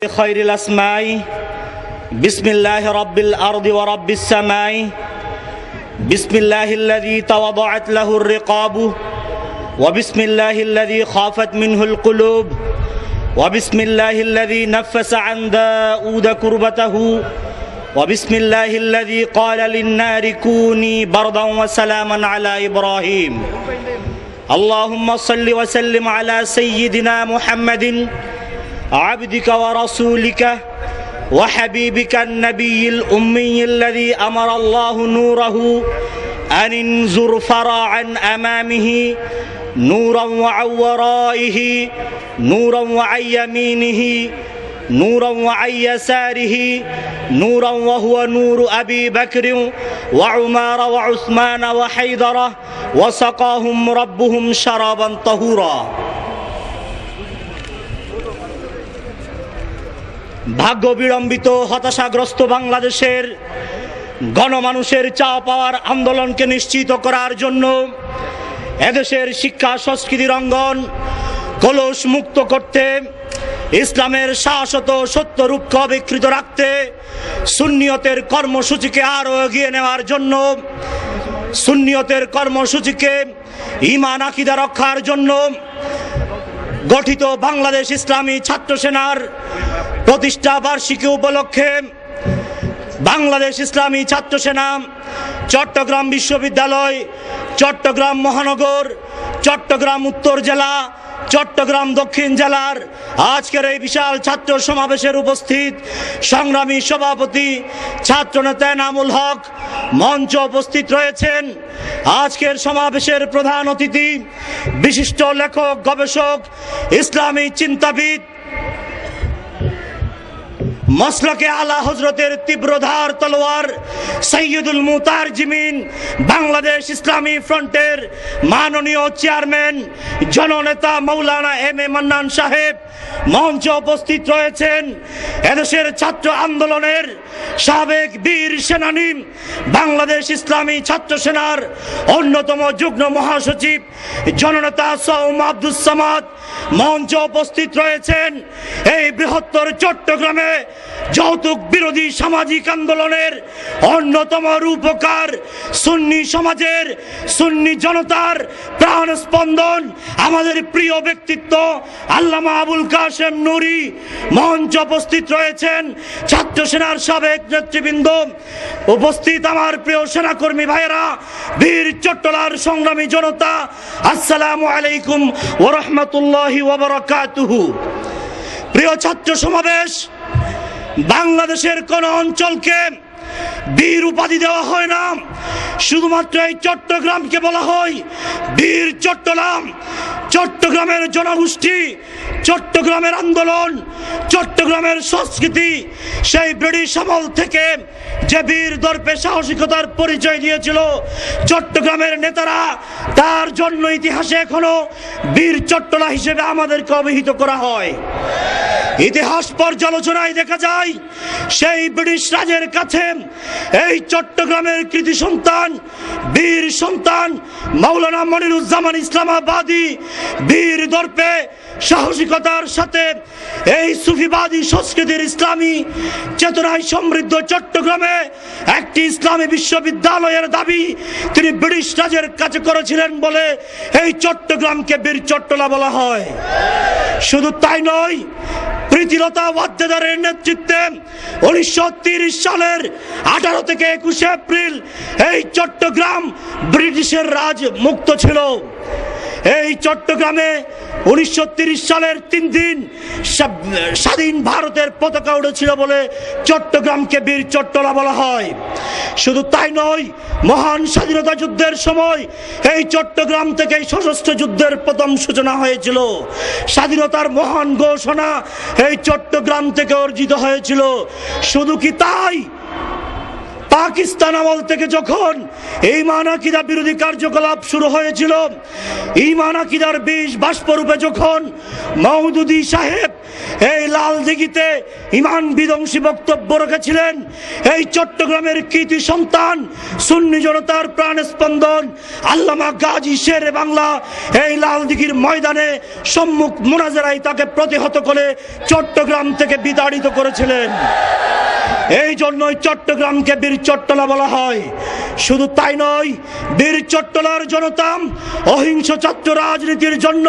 خير الأسماء بسم الله رب الأرض ورب السماء بسم الله الذي توضعت له الرقاب وبسم الله الذي خافت منه القلوب وبسم الله الذي نفس عن داود كربته وبسم الله الذي قال للنار كوني بردا وسلاما على إبراهيم اللهم صل وسلم على سيدنا محمد عبدك ورسولك وحبيبك النبي الأمي الذي أمر الله نوره أن انظر فرعا أمامه نورا وعن ورائه نورا وعن يمينه نورا وعن يساره نورا وهو نور أبي بكر وعمر وعثمان وحيدرة وسقاهم ربهم شرابا طهورا ভাগ্য বিড়ম্বিত হতাশাগ্রস্ত বাংলাদেশের গণমানুষের চাওয়া পাওয়ার আন্দোলনকে নিশ্চিত করার জন্য এদেশের শিক্ষা সংস্কৃতির অঙ্গন কলস মুক্ত করতে ইসলামের শাশ্বত সত্য রূপক বিকৃত রাখতে সুন্নিয়তের কর্মসূচিকে আরো এগিয়ে নেওয়ার জন্য সুন্নিয়তের কর্মসূচিকে ঈমান আকীদা রক্ষার জন্য গঠিত বাংলাদেশ ইসলামী ছাত্র সেনার প্রতিষ্ঠা বার্ষিকী উপলক্ষে বাংলাদেশ ইসলামী ছাত্র সেনা চট্টগ্রাম বিশ্ববিদ্যালয়, চট্টগ্রাম মহানগর, চট্টগ্রাম উত্তর জেলা, চট্টগ্রাম দক্ষিণ জেলার আজকের এই বিশাল ছাত্র সমাবেশের উপস্থিত সংগ্রামী সভাপতি ছাত্রনেতা এনামুল হক মঞ্চে উপস্থিত রয়েছেন। আজকের সমাবেশের প্রধান অতিথি বিশিষ্ট লেখক, গবেষক, ইসলামী চিন্তাবিদ, মসলকে আলা হজরতের তীব্রধার তলোয়ার সৈয়দুল মুতারজিমিন বাংলাদেশ ইসলামী ফ্রন্টের মাননীয় চেয়ারম্যান জননেতা মৌলানা এম এ মান্নান সাহেব মঞ্চে উপস্থিত রয়েছেন। এদেশের ছাত্র আন্দোলনের সাবেক বীর সেনানী, বাংলাদেশ ইসলামী ছাত্র সেনার অন্যতম যুগ্ম মহাসচিব জননেতা সৌম আব্দুস সামাদ মঞ্চে উপস্থিত রয়েছেন। এই বৃহত্তর চট্টগ্রামে যৌতুক বিরোধী সামাজিক আন্দোলনের অন্যতম রূপকার সুন্নি সমাজের, সুন্নি জনতার প্রাণ স্পন্দন আমাদের প্রিয় ব্যক্তিত্ব আল্লামা আবুল কাশেম নুরি মঞ্চে উপস্থিত রয়েছেন। ছাত্র সেনার সাবেক নেতৃবৃন্দ উপস্থিত, আমার প্রিয় সেনাকর্মী ভাইয়েরা, বীর চট্টলার সংগ্রামী জনতা, আসসালামু আলাইকুম ওয়া রাহমাতুল্লাহি ওয়া বারাকাতুহু। প্রিয় ছাত্র সমাবেশ, বাংলাদেশের কোন অঞ্চলকে বীর উপাধি দেওয়া হয় না, শুধুমাত্র এই চট্টগ্রামকে বলা হয় বীর চট্টগ্রাম। চট্টগ্রামের জনগোষ্ঠী, চট্টগ্রামের আন্দোলন, চট্টগ্রামের সংস্কৃতি সেই ব্রিটিশ আমল থেকে যে বীর দর্পে সাহসিকতার পরিচয় দিয়েছিল চট্টগ্রামের নেতারা, তার জন্য ইতিহাসে এখনো বীর চট্টলা হিসেবে আমাদেরকে অভিহিত করা হয়। ইতিহাস পর্যালোচনায় দেখা যায় সেই ব্রিটিশ রাজের কাছে এই চট্টগ্রামের কৃতি সন্তান, বীর সন্তান মাওলানা মনিরুজ্জামান ইসলামাবাদী বীর দর্পে সাহসিকতার সাথে এই সুফিবাদী সংস্কৃতির ইসলামী চেতনায় সমৃদ্ধ চট্টগ্রামে একটি ইসলামী বিশ্ববিদ্যালয়ের দাবি তিনি ব্রিটিশ রাজের কাছে করেছিলেন বলে এই চট্টগ্রামকে বীর চট্টলা বলা হয়। শুধু তাই নয়, প্রীতিলতা ওয়াদ্দেদারের নেতৃত্বে 1930 সালের 18 থেকে 21 এপ্রিল এই চট্টগ্রাম ব্রিটিশের রাজ মুক্ত ছিল। এই চট্টগ্রামে 1930 সালের 3 দিন স্বাধীন ভারতের পতাকা উড়েছিল বলে চট্টগ্রামকে বীর চট্টলা বলা হয়। শুধু তাই নয়, মহান স্বাধীনতা যুদ্ধের সময় এই চট্টগ্রাম থেকে সশস্ত্র যুদ্ধের প্রথম সূচনা হয়েছিল। স্বাধীনতার মহান ঘোষণা এই চট্টগ্রাম থেকে অর্জিত হয়েছিল। শুধু কি তাই, পাক পাকিস্তান আমল থেকে যখন ঈমান আকীদা বিরোধী কার্যকলাপ শুরু হয়েছিল, ঈমান আকীদার বীজ বাষ্পরূপে যখন মওদুদী সাহেব এই লালদিঘিতে ঈমান বিধ্বংসী বক্তব্য রেখেছিলেন, এই চট্টগ্রামের কৃতি সন্তান সুন্নি জনতার প্রাণ স্পন্দন আল্লামা গাজী শেরে বাংলা এই লালদিঘির ময়দানে সম্মুখ মুনাজারায় তাকে প্রতিহত করে চট্টগ্রাম থেকে বিতাড়িত করেছিলেন। এই জন্যই চট্টগ্রামকে বীর চট্টলা বলা হয়। শুধু তাই নয়, বীর চট্টলার জনতা অহিংস ছাত্র রাজনীতির জন্য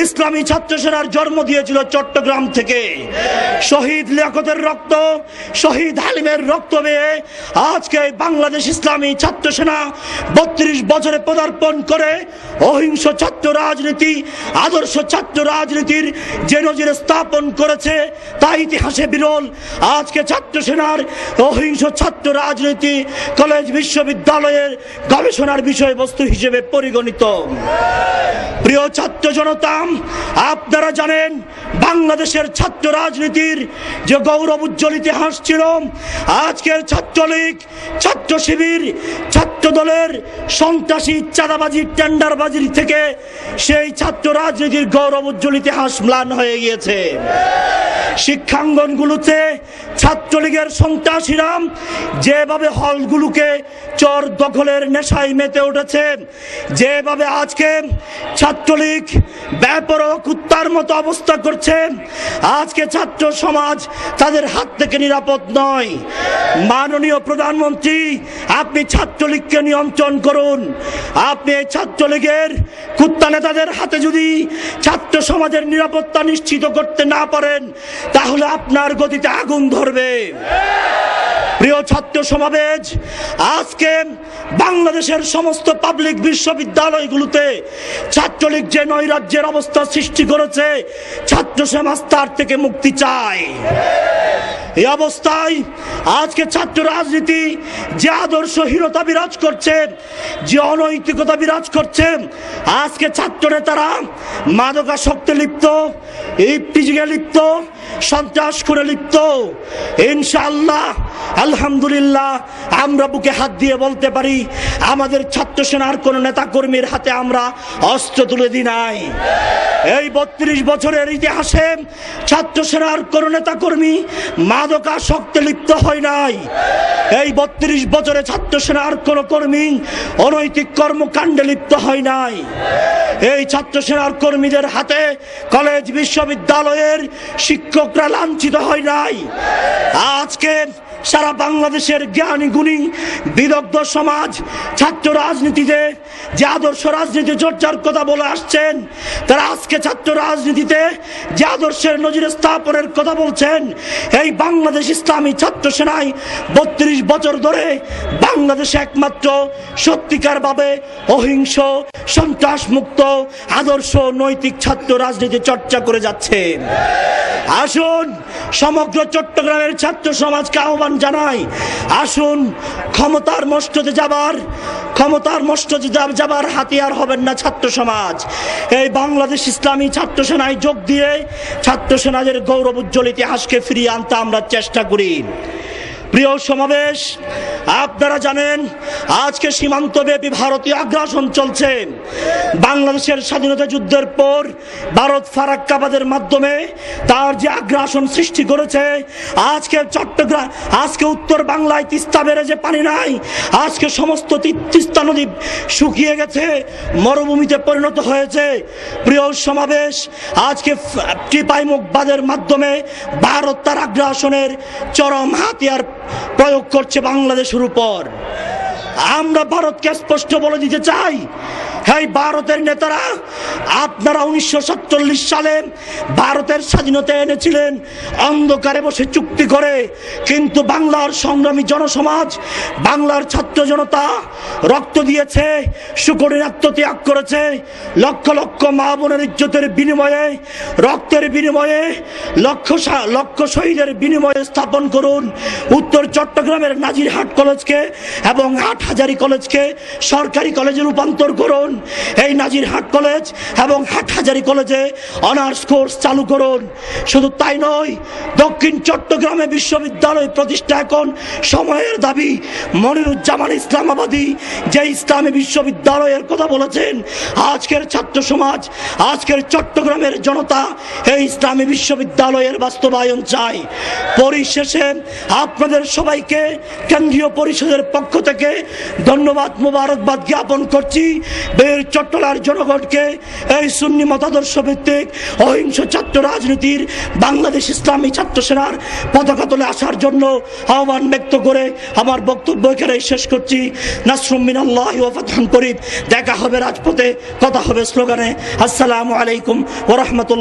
ইসলামী ছাত্র সেনার জন্ম দিয়েছিল চট্টগ্রাম থেকে। শহীদ লিয়াকতের রক্ত, শহীদ হালিমের রক্ত বেয়ে আজকে বাংলাদেশ ইসলামী ছাত্র সেনা 32 বছরে পদার্পণ করে অহিংস ছাত্র রাজনীতি, আদর্শ ছাত্র রাজনীতির যে নজির স্থাপন করেছে তা ইতিহাসে বিরল। আজকে ছাত্র সেনার অহিংস ছাত্র রাজনীতি কলেজ বিশ্ববিদ্যালয়ের গবেষণার বিষয়বস্তু হিসেবে পরিগণিত। প্রিয় ছাত্র জনতা, আপনারা জানেন বাংলাদেশের ছাত্র রাজনীতির যে গৌরব উজ্জ্বল ইতিহাস ছিল, আজকের ছাত্রলীগ, ছাত্র শিবির, ছাত্র দলের সন্ত্রাসী চাঁদাবাজি টেন্ডারবাজির থেকে সেই ছাত্র রাজনীতির গৌরব উজ্জ্বল ইতিহাস ম্লান হয়ে গিয়েছে। শিক্ষাঙ্গনগুলোতে ছাত্রলীগের সন্ত্রাসীরা যেভাবে হলগুলোকে চোর দখলের নেশায় মেতে উঠেছে, যেভাবে আজকে ছাত্রলীগ বেপরোয়া কুত্তার মতো অবস্থা করছে, আজকে ছাত্র সমাজ তাদের হাত থেকে নিরাপদ নয়। মাননীয় প্রধানমন্ত্রী, আপনি ছাত্রলীগকে নিয়ন্ত্রণ করুন। আপনি এই ছাত্রলীগের কুত্তা নেতাদের হাতে যদি ছাত্র সমাজের নিরাপত্তা নিশ্চিত করতে না পারেন, তাহলে আপনার গতিতে আগুন ধরবে। প্রিয় ছাত্র সমাবেশ, আজকে বাংলাদেশের সমস্ত পাবলিক বিশ্ববিদ্যালয়গুলোতে ছাত্রলীগ যে নৈরাজ্যের অবস্থা সৃষ্টি করেছে, ছাত্র সমাজ তার থেকে মুক্তি চায়। এই অবস্থায় আজকে ছাত্র রাজনীতি যে আদর্শহীনতা বিরাজ করছে, যে অনৈতিকতা বিরাজ করছে, আজকে ছাত্র নেতারা মাদকাসক্তে লিপ্ত, ইফটিজিংয়ে লিপ্ত, সন্ত্রাস করে লিপ্ত। ইনশাআল্লাহ, আলহামদুলিল্লাহ, আমরা বুকে হাত দিয়ে বলতে পারি আমাদের ছাত্র সেনার কোন নেতা কর্মীর হাতে আমরা অস্ত্র তুলে দিই নাই। এই 32 বছরের ইতিহাসে ছাত্র সেনার কোন নেতা কর্মী মাদকাসক্তে লিপ্ত হয় নাই। এই 32 বছরে ছাত্র সেনার কোন কর্মী অনৈতিক কর্মকাণ্ডে লিপ্ত হয় নাই। এই ছাত্র সেনার কর্মীদের হাতে কলেজ বিশ্ববিদ্যালয়ের শিক্ষকরা লাঞ্ছিত হয় নাই। আজকে সারা বাংলাদেশের জ্ঞানী গুণী বিদগ্ধ সমাজ ছাত্র রাজনীতিতে যে আদর্শ রাজনীতি চর্চার কথা বলে আসছেন, তারা আজকে ছাত্র রাজনীতিতে যে আদর্শের নজির স্থাপনের কথা বলছেন। এই বাংলাদেশ ইসলামী ছাত্র সেনায় 32 বছর ধরে বাংলাদেশে একমাত্র সত্যিকার ভাবে অহিংস, সন্ত্রাস মুক্ত, আদর্শ নৈতিক ছাত্র রাজনীতি চর্চা করে যাচ্ছে। আসুন সমগ্র চট্টগ্রামের ছাত্র সমাজকে আহ্বান জানাই, আসুন ক্ষমতার মস্তদে যাবার হাতিয়ার হবেন না ছাত্র সমাজ। এই বাংলাদেশ ইসলামী ছাত্র সেনায় যোগ দিয়ে ছাত্র সেনাদের গৌরব উজ্জ্বল ইতিহাসকে ফিরিয়ে আনতে আমরা চেষ্টা করি। প্রিয় সমাবেশ, আপনারা জানেন আজকে সীমান্তব্যাপী ভারতীয় আগ্রাসন চলছে। বাংলাদেশের স্বাধীনতা যুদ্ধের পর ভারত ফারাক্কাবাদের মাধ্যমে তার যে আগ্রাসন সৃষ্টি করেছে, আজকে চট্টগ্রাম, আজকে উত্তর বাংলায় তিস্তা বেড়ে যে পানি নাই, আজকে সমস্ত তিস্তা নদী শুকিয়ে গেছে, মরুভূমিতে পরিণত হয়েছে। প্রিয় সমাবেশ, আজকে টিপাইমুখ বাঁধের মাধ্যমে ভারত তার আগ্রাসনের চরম হাতিয়ার প্রয়োগ করছে বাংলাদেশের উপর। আমরা ভারতকে স্পষ্ট বলে দিতে চাই, এই ভারতের নেতারা, আপনারা 1947 সালে ভারতের স্বাধীনতা এনেছিলেন অন্ধকারে বসে চুক্তি করে, কিন্তু বাংলার সংগ্রামী জনসমাজ, বাংলার ছাত্র জনতা রক্ত দিয়েছে, সুকরির আত্মত্যাগ করেছে, লক্ষ লক্ষ মা বোনের ইজ্জতের বিনিময়ে, রক্তের বিনিময়ে, লক্ষ শহীদের বিনিময়ে স্থাপন করুন উত্তর চট্টগ্রামের নাজিরহাট কলেজকে এবং হাটহাজারী কলেজকে সরকারি কলেজে রূপান্তর করুন। এই নাজিরহাট কলেজ এবং হাটহাজারী কলেজে অনার্স কোর্স চালু করুন। শুধু তাই নয়, দক্ষিণ চট্টগ্রামে বিশ্ববিদ্যালয় প্রতিষ্ঠা এখন সময়ের দাবি। মনিরুজ্জামান ইসলামাবাদী যে ইসলামী বিশ্ববিদ্যালয়ের কথা বলেছেন, আজকের ছাত্র সমাজ, আজকের চট্টগ্রামের জনতা এই ইসলামী বিশ্ববিদ্যালয়ের বাস্তবায়ন চায়। পরিশেষে আপনাদের সবাইকে কেন্দ্রীয় পরিষদের পক্ষ থেকে ধন্যবাদ, মোবারকবাদ জ্ঞাপন করছি। বীর চট্টলার জনগণকে এই সুন্নি মতাদর্শ ভিত্তিক অহিংস ছাত্র রাজনীতির বাংলাদেশ ইসলামী ছাত্র সেনার পতাকা তুলে আসার জন্য আহ্বান ব্যক্ত করে আমার বক্তব্য এখানে শেষ করছি। নাসরুম মিনাল্লাহি ওয়া ফাতহুন করিব। দেখা হবে রাজপথে, কথা হবে স্লোগানে। আসসালামু আলাইকুম ওয়া রাহমাতুল্লাহ।